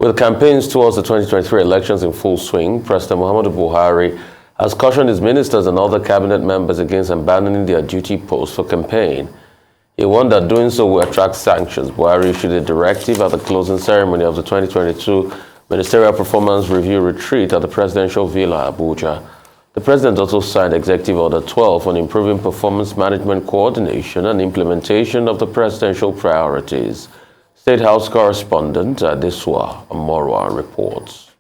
With campaigns towards the 2023 elections in full swing, President Muhammadu Buhari has cautioned his ministers and other cabinet members against abandoning their duty posts for campaign. He warned that doing so will attract sanctions. Buhari issued a directive at the closing ceremony of the 2022 Ministerial Performance Review Retreat at the Presidential Villa, Abuja. The President also signed Executive Order 12 on improving performance management coordination and implementation of the presidential priorities. State House correspondent Adesua Amorwa reports.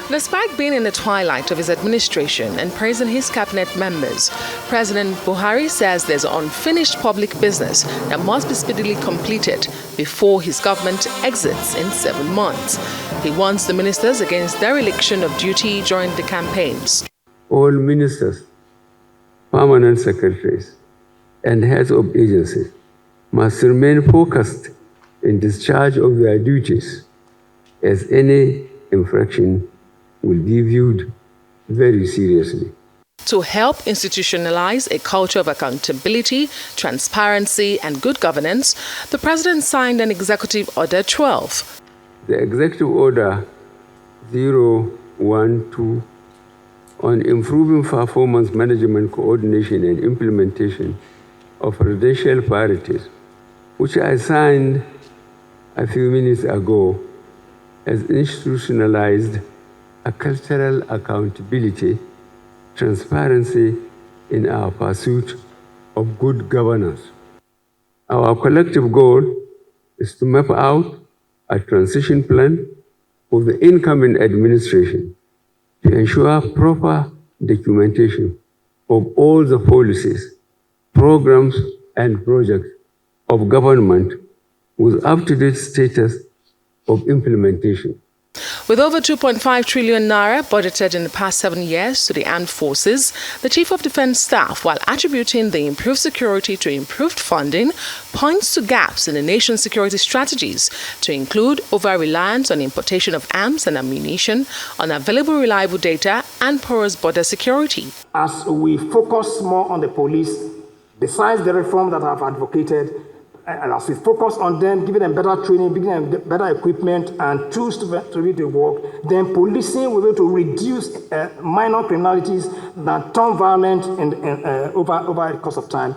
Despite being in the twilight of his administration and praising his cabinet members, President Buhari says there's unfinished public business that must be speedily completed before his government exits in 7 months. He warns the ministers against dereliction of duty during the campaigns. All ministers, permanent secretaries, and heads of agencies must remain focused in discharge of their duties, as any infraction will be viewed very seriously. To help institutionalize a culture of accountability, transparency, and good governance, the President signed an Executive Order 12. The Executive Order 012 on improving performance management coordination and implementation of presidential priorities, which I signed a few minutes ago, has institutionalized a cultural accountability, transparency in our pursuit of good governance. Our collective goal is to map out a transition plan for the incoming administration to ensure proper documentation of all the policies, programs, and projects of government with up-to-date status of implementation. With over 2.5 trillion naira budgeted in the past 7 years to the armed forces, the Chief of Defense Staff, while attributing the improved security to improved funding, points to gaps in the nation's security strategies, to include over-reliance on importation of arms and ammunition, unavailable reliable data, and porous border security. As we focus more on the police, besides the reform that I've advocated, and as we focus on them, giving them better training, giving them better equipment and tools to be to work, then policing will be able to reduce minor criminalities that turn violent over the course of time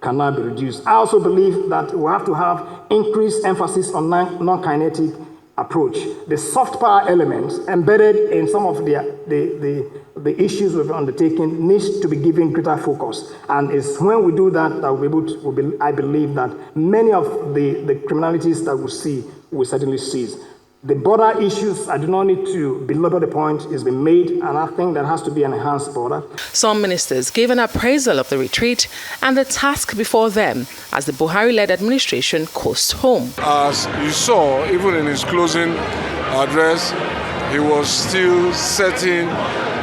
can now be reduced. I also believe that we have to have increased emphasis on non-kinetic approach. The soft power elements embedded in some of the issues we've undertaken needs to be given greater focus. And it's when we do that that we'll be able to, I believe that many of the criminalities that we see will certainly cease. The border issues, I do not need to belabor the point, has been made, and I think there has to be an enhanced border. Some ministers gave an appraisal of the retreat and the task before them as the Buhari-led administration coast home. As you saw, even in his closing address, he was still setting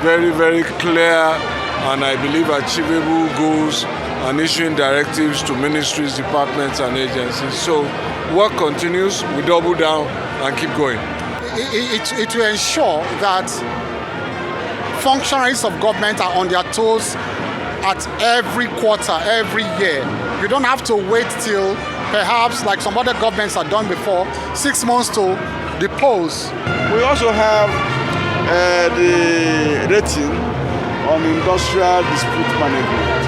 very, very clear and I believe achievable goals and issuing directives to ministries, departments, and agencies. So work continues, we double down and keep going. It will ensure that functionaries of government are on their toes at every quarter, every year. You don't have to wait till perhaps, like some other governments have done before, 6 months to depose. We also have the rating on industrial dispute management,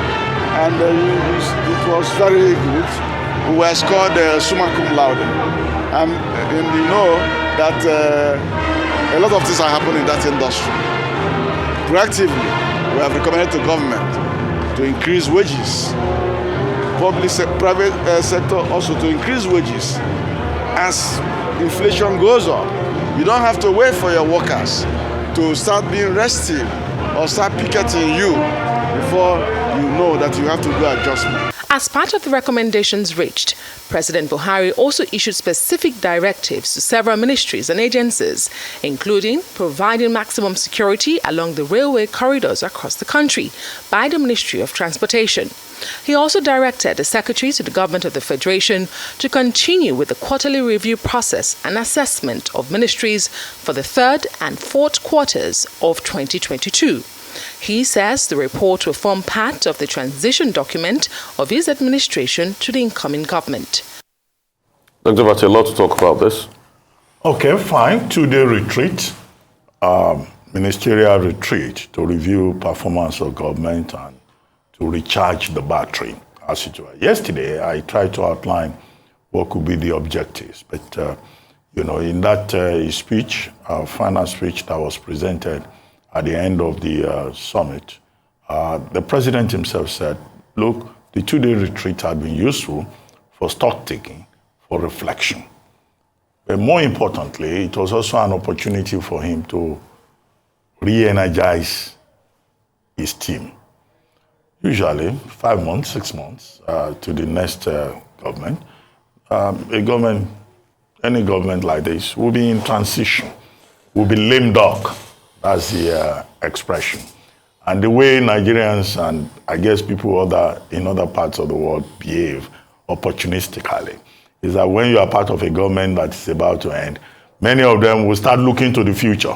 and it was very good. We were scored summa cum laude, and you know that a lot of things are happening in that industry. Proactively, we have recommended to government to increase wages, private sector also to increase wages. As inflation goes up, you don't have to wait for your workers to start being restive or start picketing you before you know that you have to do adjustment. As part of the recommendations reached, President Buhari also issued specific directives to several ministries and agencies, including providing maximum security along the railway corridors across the country by the Ministry of Transportation. He also directed the secretaries to the government of the Federation to continue with the quarterly review process and assessment of ministries for the 3rd and 4th quarters of 2022. He says the report will form part of the transition document of his administration to the incoming government. Dr. Vati, a lot to talk about this. Okay, fine. 2-day retreat, ministerial retreat to review performance of government and to recharge the battery, as it were. Yesterday, I tried to outline what could be the objectives, but in that speech, final speech that was presented at the end of the summit, the president himself said, look, the 2-day retreat had been useful for stock taking, for reflection. But more importantly, it was also an opportunity for him to re-energize his team. Usually, 5 months, 6 months to the next government. Any government like this will be in transition, will be lame duck. That's the expression. And the way Nigerians and I guess people in other parts of the world behave opportunistically is that when you are part of a government that is about to end, many of them will start looking to the future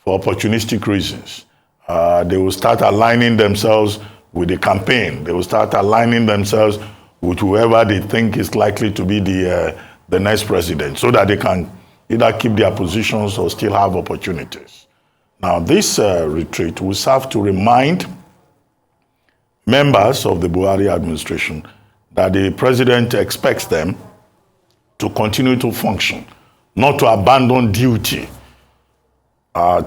for opportunistic reasons. They will start aligning themselves with the campaign. They will start aligning themselves with whoever they think is likely to be the next president so that they can either keep their positions or still have opportunities. Now, this retreat will serve to remind members of the Buhari administration that the president expects them to continue to function, not to abandon duty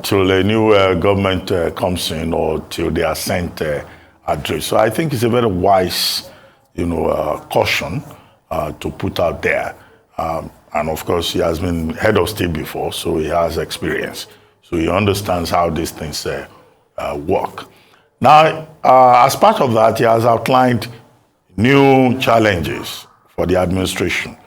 till a new government comes in or till they are sent address. So I think it's a very wise, caution to put out there. And of course, he has been head of state before, so he has experience. So he understands how these things work. Now, as part of that, he has outlined new challenges for the administration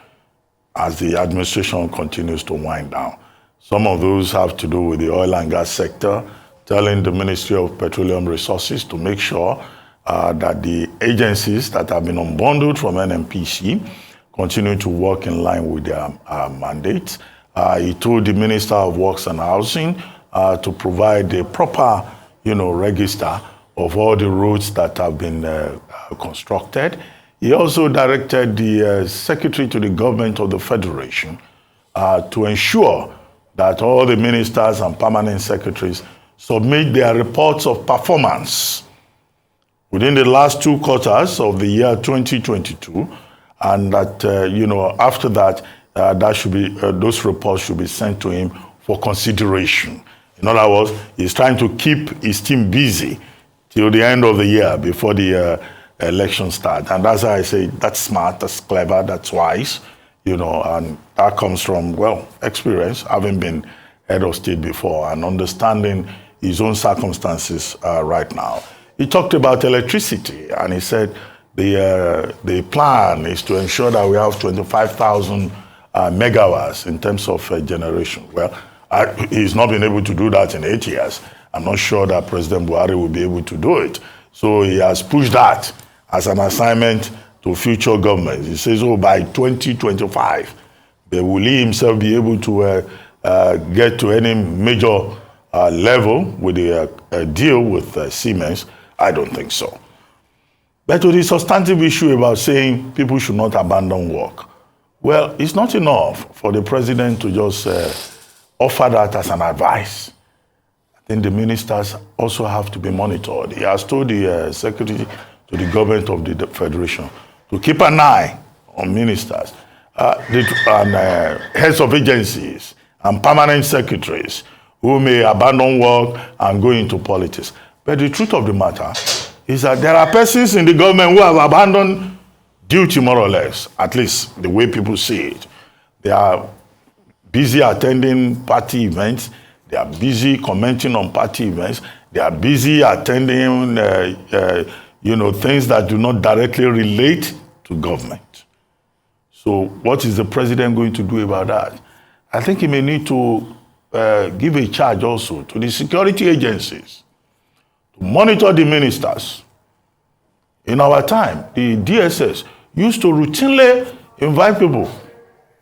as the administration continues to wind down. Some of those have to do with the oil and gas sector, telling the Ministry of Petroleum Resources to make sure that the agencies that have been unbundled from NNPC continue to work in line with their mandates. He told the Minister of Works and Housing to provide a proper, register of all the roads that have been constructed. He also directed the Secretary to the Government of the Federation to ensure that all the ministers and permanent secretaries submit their reports of performance within the last 2 quarters of the year 2022, and that, after that, those reports should be sent to him for consideration. In other words, he's trying to keep his team busy till the end of the year before the election start. And that's why I say that's smart, that's clever, that's wise, and that comes from, experience, having been head of state before and understanding his own circumstances right now. He talked about electricity, and he said the plan is to ensure that we have 25,000 megawatts in terms of generation. Well, he's not been able to do that in 8 years. I'm not sure that President Buhari will be able to do it. So he has pushed that as an assignment to future governments. He says, by 2025, will he himself be able to get to any major level with a deal with Siemens? I don't think so. But to the substantive issue about saying people should not abandon work, well, it's not enough for the president to just offer that as an advice. I think the ministers also have to be monitored. He has told the Secretary to the Government of the Federation to keep an eye on ministers, and heads of agencies, and permanent secretaries who may abandon work and go into politics. But the truth of the matter is that there are persons in the government who have abandoned duty more or less, at least the way people see it. They are busy attending party events. They are busy commenting on party events. They are busy attending, things that do not directly relate to government. So what is the president going to do about that? I think he may need to give a charge also to the security agencies to monitor the ministers. In our time, the DSS used to routinely invite people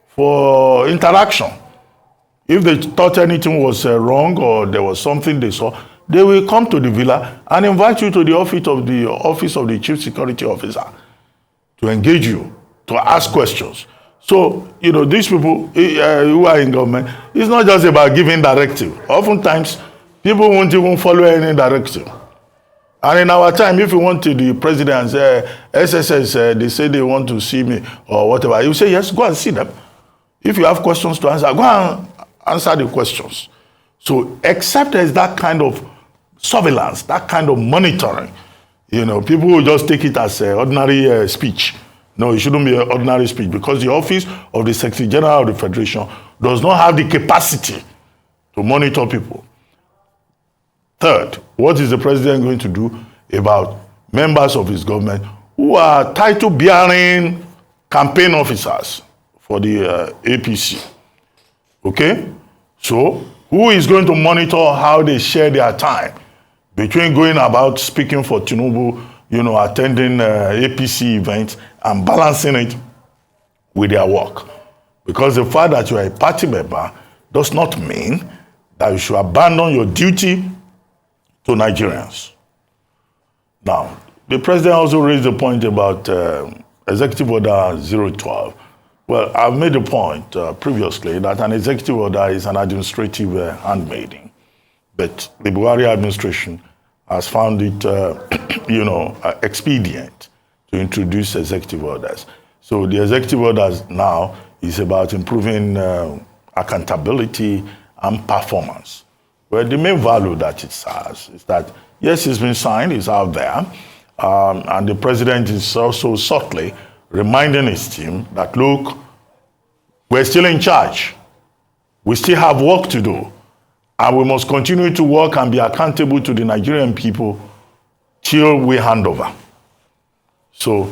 for interaction. If they thought anything was wrong or there was something they saw, they will come to the villa and invite you to the office of the chief security officer to engage you, to ask questions. So, these people who are in government, it's not just about giving directive. Oftentimes, people won't even follow any directive. And in our time, if you want to the president and say, SSS, they say they want to see me or whatever, you say, yes, go and see them. If you have questions to answer, go and answer the questions. So except there's that kind of surveillance, that kind of monitoring, people will just take it as ordinary speech. No, it shouldn't be an ordinary speech because the office of the Secretary General of the Federation does not have the capacity to monitor people. Third, what is the president going to do about members of his government who are title-bearing campaign officers for the APC? Okay? So, who is going to monitor how they share their time between going about speaking for Tinubu, attending APC events and balancing it with their work? Because the fact that you are a party member does not mean that you should abandon your duty to Nigerians. Now, the president also raised the point about Executive Order 012. Well, I've made the point previously that an executive order is an administrative handmaiden. But the Buhari administration has found it, expedient to introduce executive orders. So the executive orders now is about improving accountability and performance. Well, the main value that it has is that, yes, it's been signed, it's out there, and the president is also subtly reminding his team that, look, we're still in charge. We still have work to do. And we must continue to work and be accountable to the Nigerian people till we hand over. So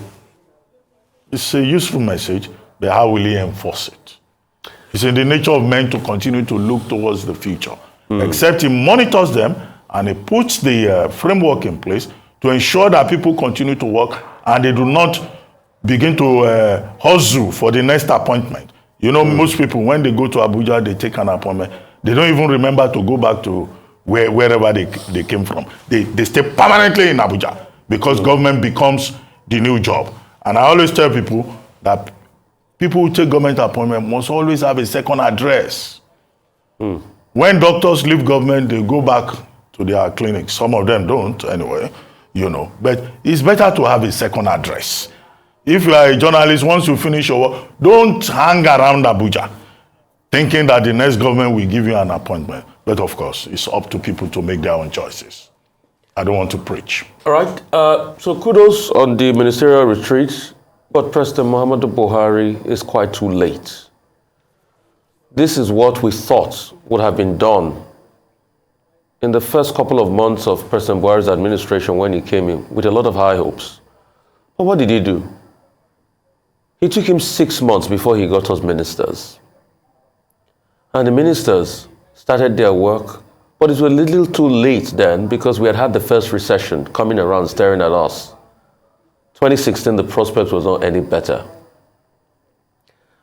it's a useful message, but how will he enforce it? It's in the nature of men to continue to look towards the future. Except he monitors them and he puts the framework in place to ensure that people continue to work and they do not begin to hustle for the next appointment. Most people, when they go to Abuja, they take an appointment. They don't even remember to go back to wherever they came from. They stay permanently in Abuja because government becomes the new job. And I always tell people that people who take government appointment must always have a second address. When doctors leave government, they go back to their clinics. Some of them don't anyway, But it's better to have a second address. If you are a journalist, once you finish your work, don't hang around Abuja thinking that the next government will give you an appointment. But of course, it's up to people to make their own choices. I don't want to preach. All right. So kudos on the ministerial retreat, but President Muhammadu Buhari is quite too late. This is what we thought would have been done in the first couple of months of President Buhari's administration when he came in with a lot of high hopes. But what did he do? It took him 6 months before he got us ministers. And the ministers started their work, but it was a little too late then because we had the first recession coming around staring at us. 2016, the prospect was not any better.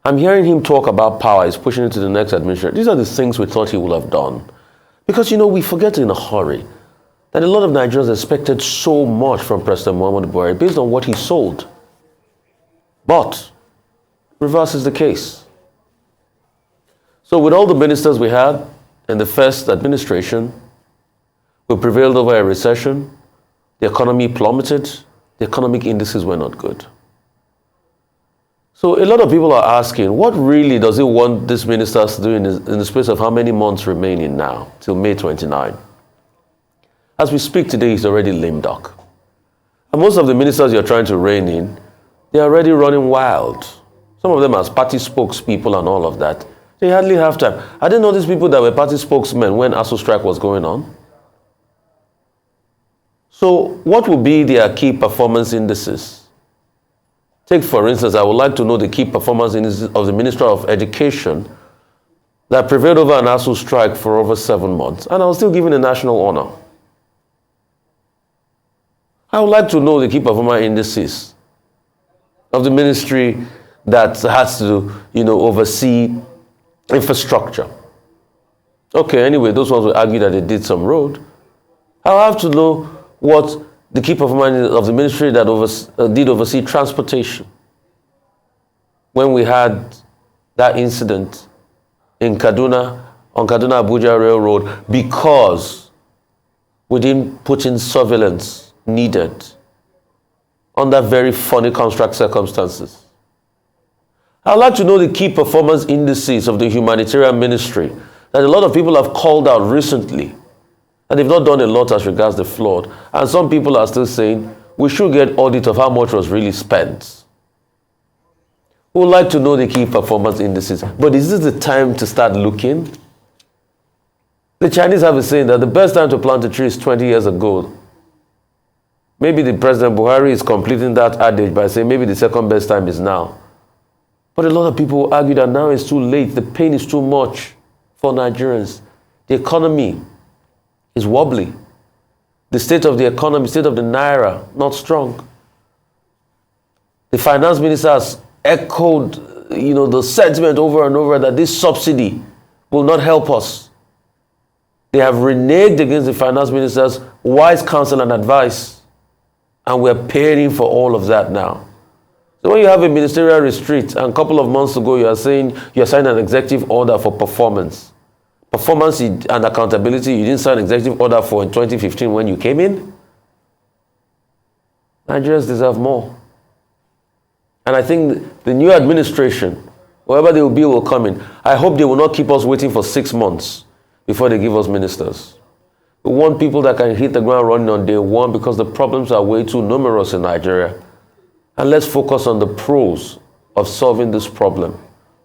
I'm hearing him talk about power. He's pushing it to the next administration. These are the things we thought he would have done. Because, we forget in a hurry that a lot of Nigerians expected so much from President Muhammadu Buhari based on what he sold. But reverse is the case. So with all the ministers we had in the first administration, we prevailed over a recession, the economy plummeted, the economic indices were not good. So a lot of people are asking, what really does he want these ministers to do in the space of how many months remaining now, till May 29? As we speak today, he's already lame duck. And most of the ministers you're trying to rein in, they're already running wild. Some of them as party spokespeople and all of that. They hardly have time. I didn't know these people that were party spokesmen when ASU strike was going on. So what will be their key performance indices? Take, for instance, I would like to know the key performance indices of the Minister of Education that prevailed over an ASU strike for over 7 months, and I was still given a national honor. I would like to know the key performance indices of the ministry that has to, oversee infrastructure. Okay, anyway, those ones will argue that they did some road. I'll have to know what the key performance of the ministry that did oversee transportation. when we had that incident in Kaduna, on Kaduna-Abuja Railroad, because we didn't put in surveillance needed under very funny construct circumstances. I'd like to know the key performance indices of the humanitarian ministry that a lot of people have called out recently, and they've not done a lot as regards the flood. And some people are still saying we should get audit of how much was really spent. We would like to know the key performance indices, but is this the time to start looking? The Chinese have a saying that the best time to plant a tree is 20 years ago. Maybe the President Buhari is completing that adage by saying maybe the second best time is now. But a lot of people argue that now it's too late. The pain is too much for Nigerians. The economy is wobbly. The state of the economy, state of the naira, not strong. The finance minister has echoed, the sentiment over and over that this subsidy will not help us. They have reneged against the finance minister's wise counsel and advice, and we're paying for all of that now. So when you have a ministerial retreat, and a couple of months ago you are saying you are signing an executive order for performance and accountability, you didn't sign an executive order for in 2015 when you came in. Nigerians deserve more. And I think the new administration, whoever they will be, will come in. I hope they will not keep us waiting for 6 months before they give us ministers. We want people that can hit the ground running on day one, because the problems are way too numerous in Nigeria. And let's focus on the pros of solving this problem,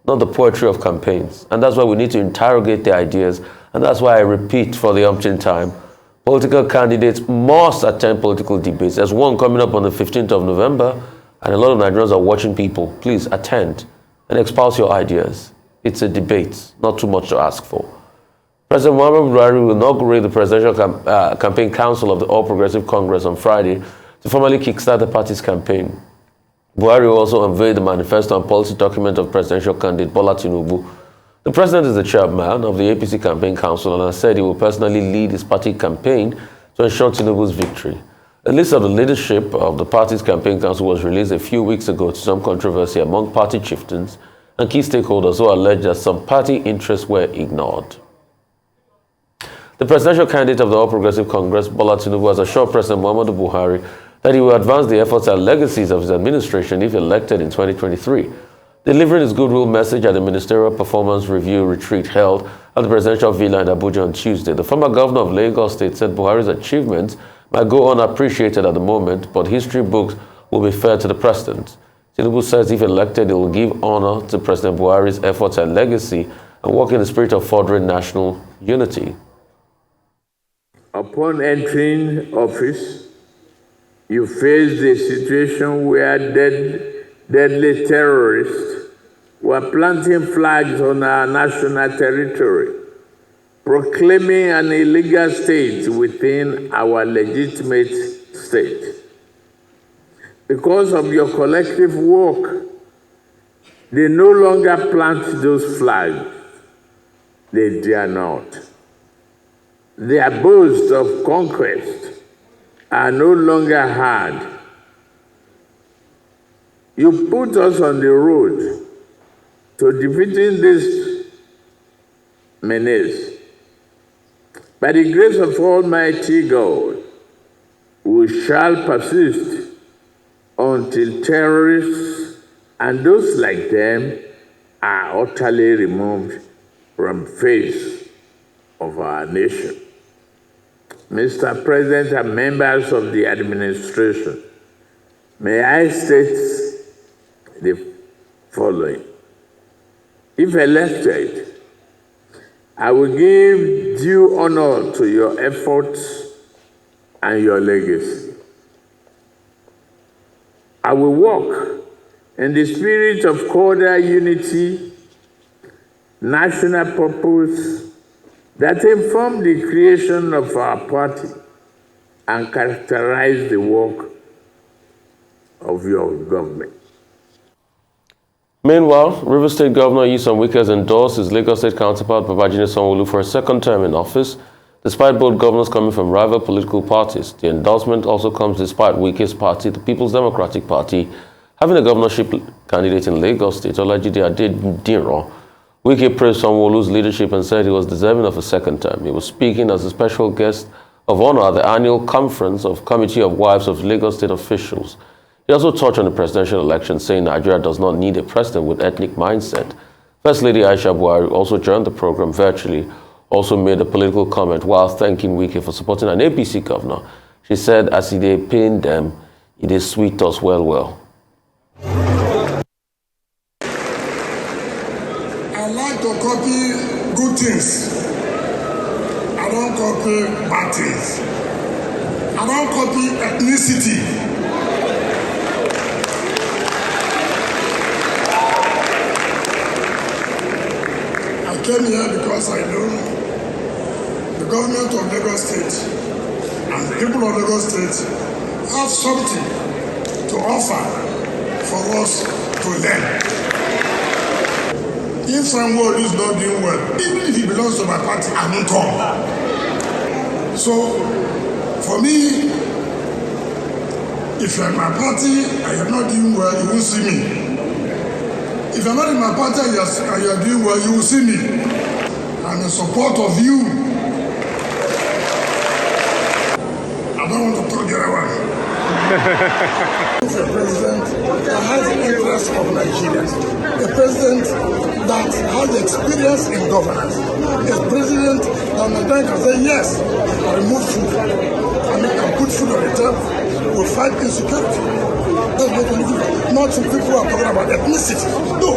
not the poetry of campaigns. And that's why we need to interrogate the ideas. And that's why I repeat for the umpteenth time, political candidates must attend political debates. There's one coming up on the 15th of November, and a lot of Nigerians are watching people. Please attend and espouse your ideas. It's a debate, not too much to ask for. President Muhammadu Buhari will inaugurate the Presidential Campaign Council of the All Progressive Congress on Friday to formally kickstart the party's campaign. Buhari will also unveil the manifesto and policy document of presidential candidate Bola Tinubu. The president is the chairman of the APC Campaign Council and has said he will personally lead his party campaign to ensure Tinubu's victory. A list of the leadership of the party's campaign council was released a few weeks ago to some controversy among party chieftains and key stakeholders who alleged that some party interests were ignored. The presidential candidate of the All Progressive Congress, Bola Tinubu, has assured President Muhammadu Buhari that he will advance the efforts and legacies of his administration if elected in 2023. Delivering his goodwill message at the Ministerial Performance Review retreat held at the Presidential Villa in Abuja on Tuesday, the former governor of Lagos State said Buhari's achievements might go unappreciated at the moment, but history books will be fair to the president. Tinubu says if elected, he will give honor to President Buhari's efforts and legacy and work in the spirit of furthering national unity. Upon entering office, you faced a situation where deadly terrorists were planting flags on our national territory, proclaiming an illegal state within our legitimate state. Because of your collective work, they no longer plant those flags. They dare not. Their boasts of conquest are no longer heard. You put us on the road to defeating this menace. By the grace of Almighty God, we shall persist until terrorists and those like them are utterly removed from the face of our nation. Mr. President and members of the administration, may I state the following. If elected, I will give due honor to your efforts and your legacy. I will work in the spirit of cordial unity, national purpose, that inform the creation of our party and characterize the work of your government. Meanwhile, Rivers State Governor Nyesom Wike has endorsed his Lagos State counterpart Babajide Sanwo-Olu for a second term in office, despite both governors coming from rival political parties. The endorsement also comes despite Wike's party, the People's Democratic Party, Having a governorship candidate in Lagos State, Olajide Adediran, Wike praised Sanwo-Olu's leadership and said he was deserving of a second term. He was speaking as a special guest of honor at the annual conference of Committee of Wives of Lagos State officials. He also touched on the presidential election, saying Nigeria does not need a president with ethnic mindset. First Lady Aisha Buhari also joined the program virtually, also made a political comment while thanking Wike for supporting an APC governor. She said, as they pain them, it is sweet us well. I like to copy good things. I don't copy bad things. I don't copy ethnicity. I came here because I know the government of Lagos State and the people of Lagos State have something to offer for us to learn. If Sanwo-Olu is not doing well, even if he belongs to my party, I won't come. So, for me, if you're in my party and you're not doing well, you won't see me. If you're not in my party and you're doing well, you will see me. I'm in support of you. I don't want to talk the other one. It's a president that has the interest of Nigeria. A president that has experience in governance. A president that Nigeria can say, yes, I remove food. I put food on the table. We'll fight insecurity. That's what we do. Not some people who are talking about ethnicity. No.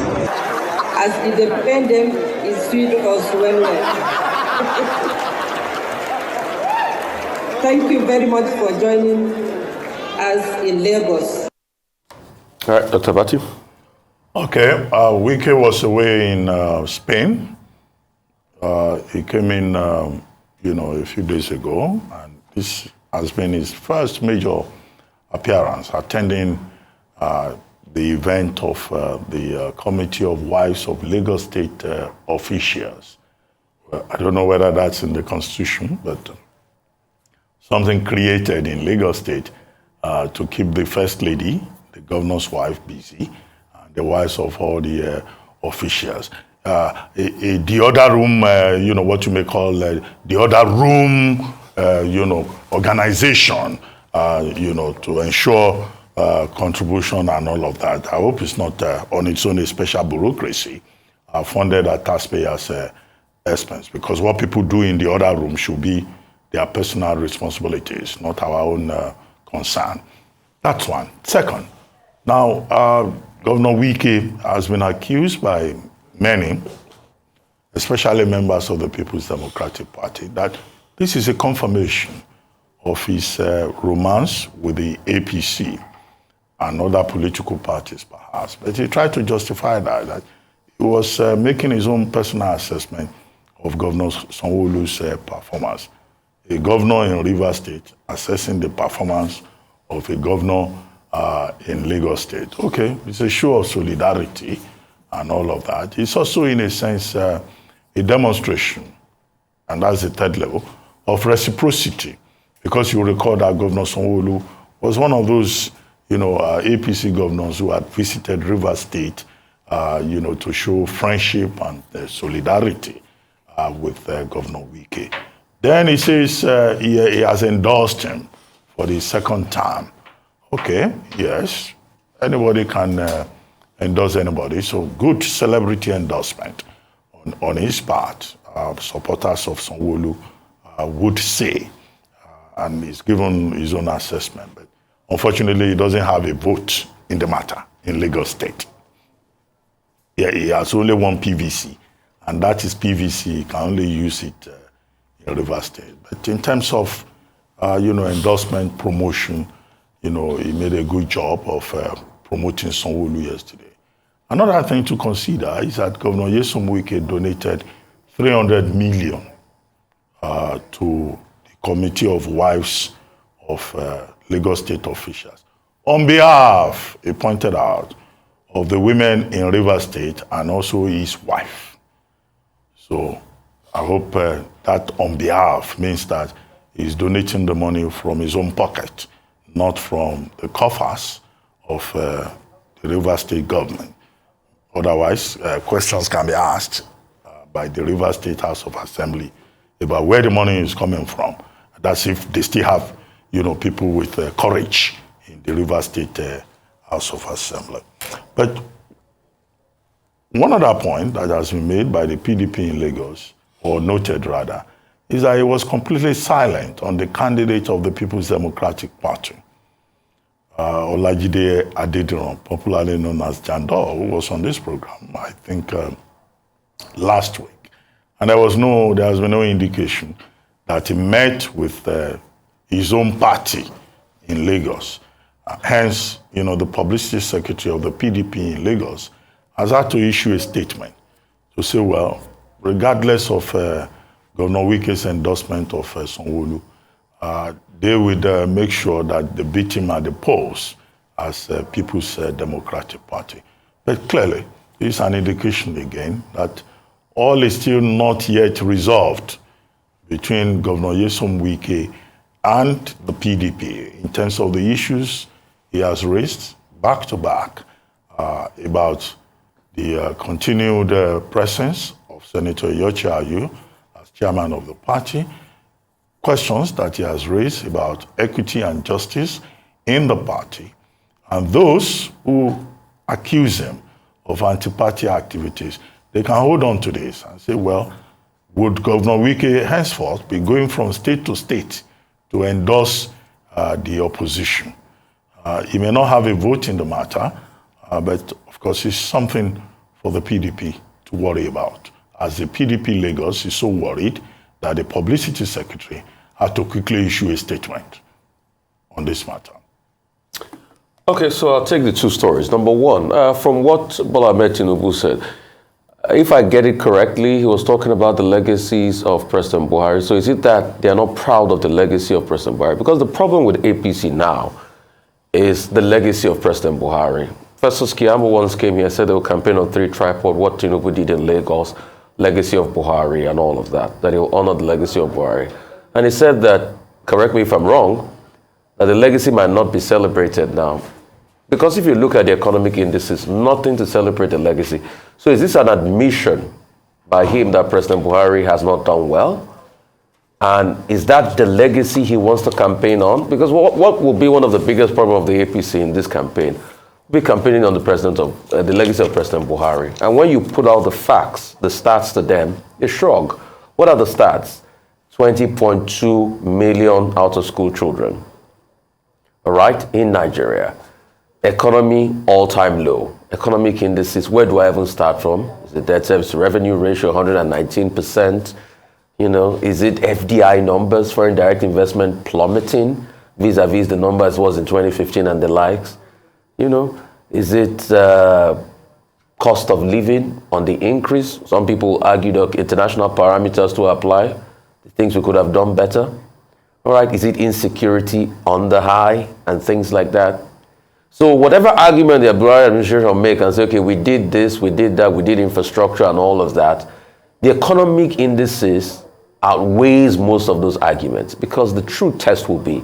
As independent is sweet us well. Thank you very much for joining us in Lagos. All right, Dr. Bati. Okay, Wike was away in Spain. He came in, a few days ago, and this has been his first major appearance, attending the event of the Committee of Wives of Lagos State officials. I don't know whether that's in the Constitution, but something created in Lagos State to keep the First Lady, the governor's wife, busy, and the wives of all the officials. The other room, what you may call the other room, organization, to ensure contribution and all of that. I hope it's not on its own a special bureaucracy funded at taxpayers' expense, because what people do in the other room should be their personal responsibilities, not our own concern. That's one. Second, now, Governor Wike has been accused by many, especially members of the People's Democratic Party, that this is a confirmation of his romance with the APC and other political parties, perhaps. But he tried to justify that he was making his own personal assessment of Governor Sanwo-Olu's performance. A governor in Rivers State assessing the performance of a governor in Lagos State. Okay, it's a show of solidarity and all of that. It's also, in a sense, a demonstration, and that's the third level, of reciprocity. Because you recall that Governor Sanwo-Olu was one of those, APC governors who had visited Rivers State, to show friendship and solidarity with Governor Wike. Then he says he has endorsed him for the second term. Okay, yes, anybody can endorse anybody. So good celebrity endorsement on his part. Supporters of Sanwo-Olu would say, and he's given his own assessment. But unfortunately, he doesn't have a vote in the matter in Lagos State. Yeah, he has only one PVC, and that is PVC. He can only use it in Rivers State. But in terms of, endorsement, promotion, he made a good job of promoting Sanwo-Olu yesterday. Another thing to consider is that Governor Nyesom Wike donated 300 million to the Committee of Wives of Lagos State officials on behalf, he pointed out, of the women in Rivers State and also his wife. So I hope that on behalf means that he's donating the money from his own pocket, not from the coffers of the Rivers State government. Otherwise, questions can be asked by the Rivers State House of Assembly about where the money is coming from. That's if they still have, people with courage in the Rivers State House of Assembly. But one other point that has been made by the PDP in Lagos, or noted rather, is that it was completely silent on the candidate of the People's Democratic Party, Olajide Adediran, popularly known as Jandor, who was on this program, I think, last week. And there has been no indication that he met with his own party in Lagos. Hence, the publicity secretary of the PDP in Lagos has had to issue a statement to say, well, regardless of Governor Wike's endorsement of Sanwo-Olu, they would make sure that they beat him at the polls as People's Democratic Party. But clearly, it's an indication again that all is still not yet resolved between Governor Nyesom Wike and the PDP in terms of the issues he has raised back to back about the continued presence of Senator Yochi Ayu as chairman of the party, questions that he has raised about equity and justice in the party, and those who accuse him of anti-party activities. They can hold on to this and say, well, would Governor Wike henceforth be going from state to state to endorse the opposition? He may not have a vote in the matter, but of course it's something for the PDP to worry about, as the PDP Lagos is so worried that the publicity secretary had to quickly issue a statement on this matter. Okay, so I'll take the two stories. Number one, from what Bola Ahmed Tinubu said, if I get it correctly, he was talking about the legacies of President Buhari. So is it that they are not proud of the legacy of President Buhari? Because the problem with APC now is the legacy of President Buhari. Festus Keyamo once came here and said they will campaign on 3 tripod, what Tinubu did in Lagos, legacy of Buhari and all of that he will honor the legacy of Buhari. And he said that, correct me if I'm wrong, that the legacy might not be celebrated now. Because if you look at the economic indices, nothing to celebrate the legacy. So is this an admission by him that President Buhari has not done well? And is that the legacy he wants to campaign on? Because what will be one of the biggest problems of the APC in this campaign? We'll be campaigning on the legacy of President Buhari. And when you put out the facts, the stats to them, they shrug. What are the stats? 20.2 million out-of-school children, all right, in Nigeria. Economy, all-time low. Economic indices, where do I even start from? Is it debt service to revenue ratio, 119%? Is it FDI numbers, foreign direct investment plummeting, vis-a-vis the numbers was in 2015 and the likes? Is it cost of living on the increase? Some people argue that international parameters to apply, the things we could have done better. All right, is it insecurity on the high and things like that? So whatever argument the Buhari administration will make and say, okay, we did this, we did that, we did infrastructure and all of that, the economic indices outweighs most of those arguments, because the true test will be,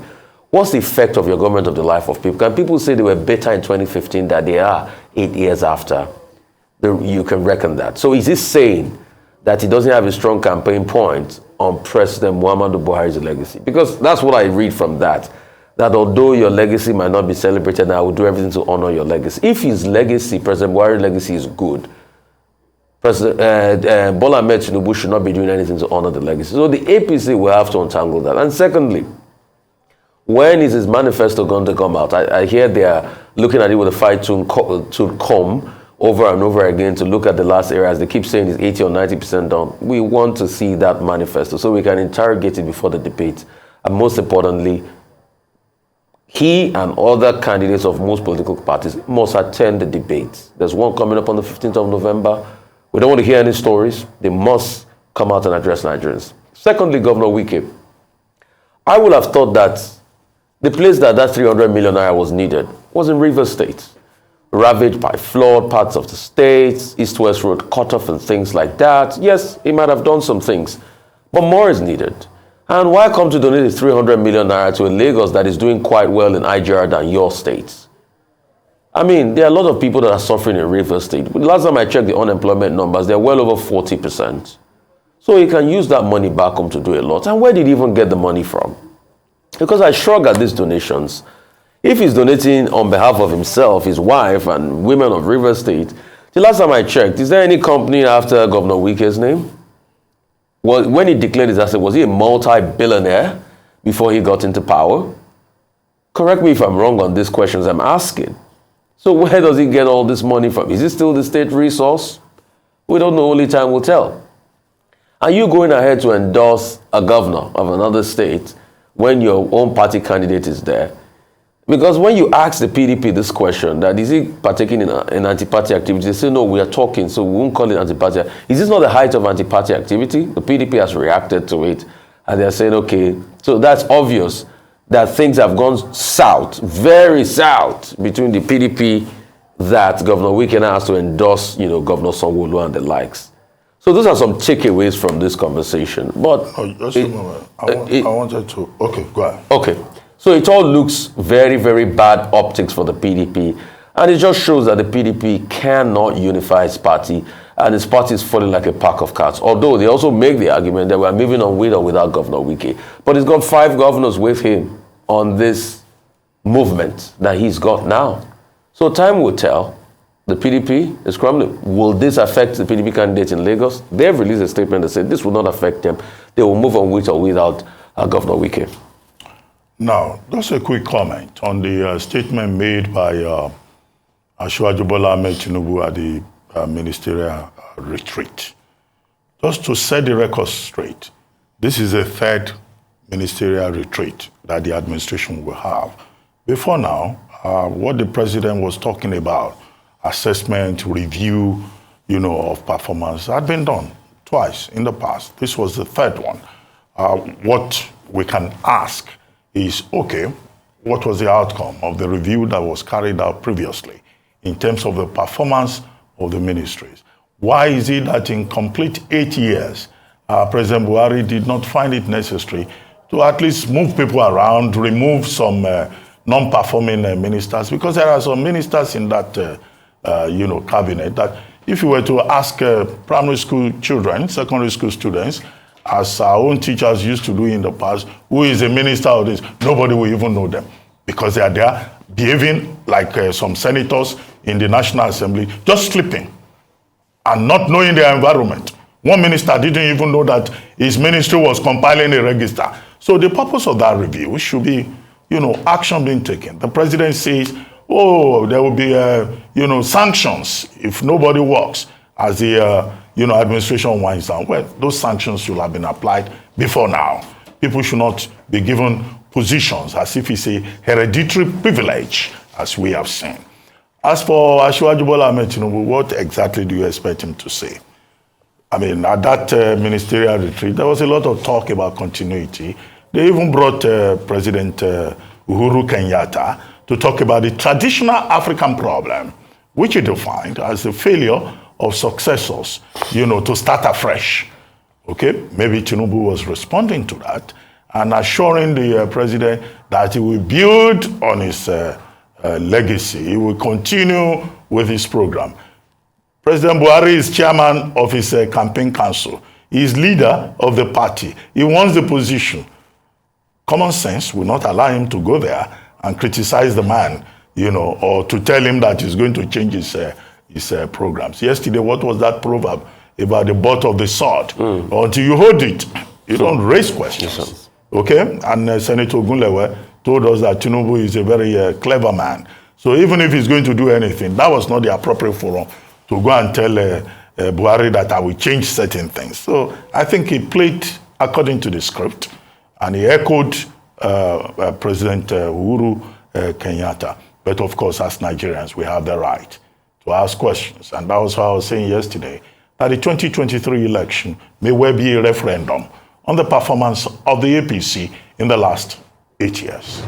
what's the effect of your government of the life of people? Can people say they were better in 2015 than they are 8 years after? You can reckon that. So is this saying that he doesn't have a strong campaign point on President Muhammadu Buhari's legacy? Because that's what I read from that although your legacy might not be celebrated, I will do everything to honor your legacy. If his legacy, President Buhari's legacy, is good, President Bola Ahmed Tinubu should not be doing anything to honor the legacy. So the APC will have to untangle that. And secondly, when is his manifesto going to come out? I hear they are looking at it with a fine-tuned comb over and over again to look at the last areas. They keep saying it's 80 or 90% done. We want to see that manifesto so we can interrogate it before the debate. And most importantly, he and other candidates of most political parties must attend the debates. There's one coming up on the 15th of November. We don't want to hear any stories. They must come out and address Nigerians. Secondly, Governor Wike. I would have thought that the place that 300 million naira was needed was in Rivers State, ravaged by flood parts of the state, east-west road cut off and things like that. Yes, he might have done some things, but more is needed. And why come to donate the 300 million naira to a Lagos that is doing quite well in IGR than your state? I mean, there are a lot of people that are suffering in Rivers State. Last time I checked the unemployment numbers, they're well over 40%. So he can use that money back home to do a lot. And where did he even get the money from? Because I shrug at these donations. If he's donating on behalf of himself, his wife, and women of Rivers State, the last time I checked, is there any company after Governor Wike's name? Well, when he declared his asset, was he a multi-billionaire before he got into power? Correct me if I'm wrong on these questions I'm asking. So where does he get all this money from? Is it still the state resource? We don't know, only time will tell. Are you going ahead to endorse a governor of another state when your own party candidate is there? Because when you ask the PDP this question, that is he partaking in anti-party activity, they say, no, we are talking, so we won't call it anti-party. Is this not the height of anti-party activity? The PDP has reacted to it, and they're saying, okay, so that's obvious that things have gone south, very south, between the PDP that Governor Wike now has to endorse, Governor Sanwo-Olu and the likes. So those are some takeaways from this conversation. But just a moment. I wanted to. Okay, go ahead. Okay. So it all looks very, very bad optics for the PDP. And it just shows that the PDP cannot unify its party, and its party is falling like a pack of cards. Although they also make the argument that we're moving on with or without Governor Wike. But he's got 5 governors with him on this movement that he's got now. So time will tell. The PDP is crumbling. Will this affect the PDP candidates in Lagos? They've released a statement that said this will not affect them. They will move on with or without Governor Wike. Now, just a quick comment on the statement made by Asiwaju Bola Ahmed Tinubu at the ministerial retreat. Just to set the record straight, this is the 3rd ministerial retreat that the administration will have. Before now, what the president was talking about, assessment, review, of performance, had been done twice in the past. This was the 3rd one. What we can ask is, okay, what was the outcome of the review that was carried out previously in terms of the performance of the ministries? Why is it that in complete 8 years, President Buhari did not find it necessary to at least move people around, remove some non-performing ministers? Because there are some ministers in that, cabinet that if you were to ask primary school children, secondary school students, as our own teachers used to do in the past, who is a minister of this, nobody will even know them because they are there behaving like some senators in the National Assembly, just sleeping and not knowing their environment. One minister didn't even know that his ministry was compiling a register. So the purpose of that review should be, action being taken. The president says, oh, there will be, sanctions if nobody works as the, administration winds down. Well, those sanctions should have been applied before now. People should not be given positions as if it's a hereditary privilege, as we have seen. As for Asiwaju Bola Ahmed Tinubu, what exactly do you expect him to say? I mean, at that ministerial retreat, there was a lot of talk about continuity. They even brought President Uhuru Kenyatta to talk about the traditional African problem, which he defined as the failure of successors, to start afresh. Okay, maybe Tinubu was responding to that and assuring the president that he will build on his legacy. He will continue with his program. President Buhari is chairman of his campaign council. He is leader of the party. He wants the position. Common sense will not allow him to go there and criticize the man, or to tell him that he's going to change his programs. Yesterday, what was that proverb about the butt of the sword? Until you hold it, you don't raise questions. Yes, okay? And Senator Ogunlewe told us that Tinubu is a very clever man. So even if he's going to do anything, that was not the appropriate forum to go and tell Buhari that I will change certain things. So I think he played according to the script, and he echoed President Uhuru Kenyatta. But of course, as Nigerians, we have the right to ask questions. And that was what I was saying yesterday, that the 2023 election may well be a referendum on the performance of the APC in the last 8 years.